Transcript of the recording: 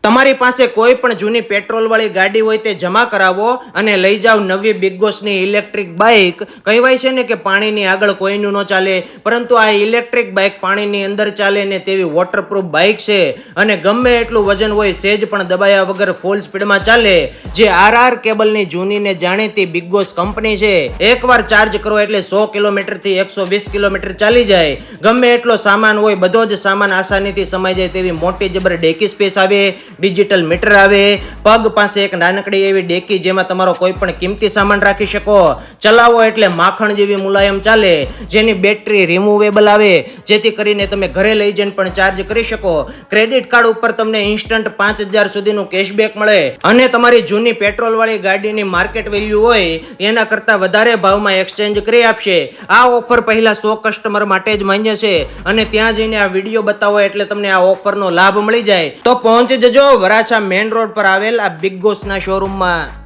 તમારી પાસે કોઈ પણ જૂની પેટ્રોલ વાળી ગાડી હોય તે જમા કરાવો અને લઈ જાઓ નવી બિગ બોસની ઇલેક્ટ્રિક બાઇક. કહેવાય છે ને કે પાણીની આગળ કોઈનું ન ચાલે, પરંતુ આ ઇલેક્ટ્રિક બાઇક પાણીની અંદર ચાલે ને તેવી વોટરપ્રૂફ બાઇક છે અને ગમે એટલું વજન હોય સેજ પણ દબાયા વગર ફૂલ સ્પીડમાં ચાલે. જે RR કેબલની જૂની ને જાણીતી બિગ બોસ કંપની છે. એકવાર ચાર્જ કરો એટલે 100 કિલોમીટર થી 120 કિલોમીટર ચાલી જાય. ગમે એટલો સામાન હોય બધો જ સામાન આસાનીથી સમાઈ જાય તેવી મોટી જબર ડેકી સ્પેસ આવે, ડિજિટલ મીટર આવે, પગ પાસે એક નાનકડી એવી ડેકી જેમાં તમારો કોઈ પણ કિંમતી સામાન રાખી શકો. ચલાવો એટલે માખણ જેવી મુલાયમ ચાલે, જેની બેટરી રિમૂવેબલ આવે, જેથી કરીને તમે ઘરે લઈ જઈને પણ ચાર્જ કરી શકો. ક્રેડિટ કાર્ડ ઉપર તમને ઇન્સ્ટન્ટ 5000 સુધીનું કેશબેક મળે અને તમારી જૂની પેટ્રોલ વાળી ગાડીની માર્કેટ વેલ્યુ હોય એના કરતા વધારે ભાવમાં એક્સચેન્જ કરી આપશે. આ ઓફર પહેલા 100 કસ્ટમર માટે જ માન્ય છે અને ત્યાં જઈને આ વિડીયો બતાવો એટલે તમને આ ઓફરનો લાભ મળી જાય. તો પહોંચી જજો વરાછા મેઇન રોડ પર આવેલ આ બિગ બોસના શોરૂમમાં.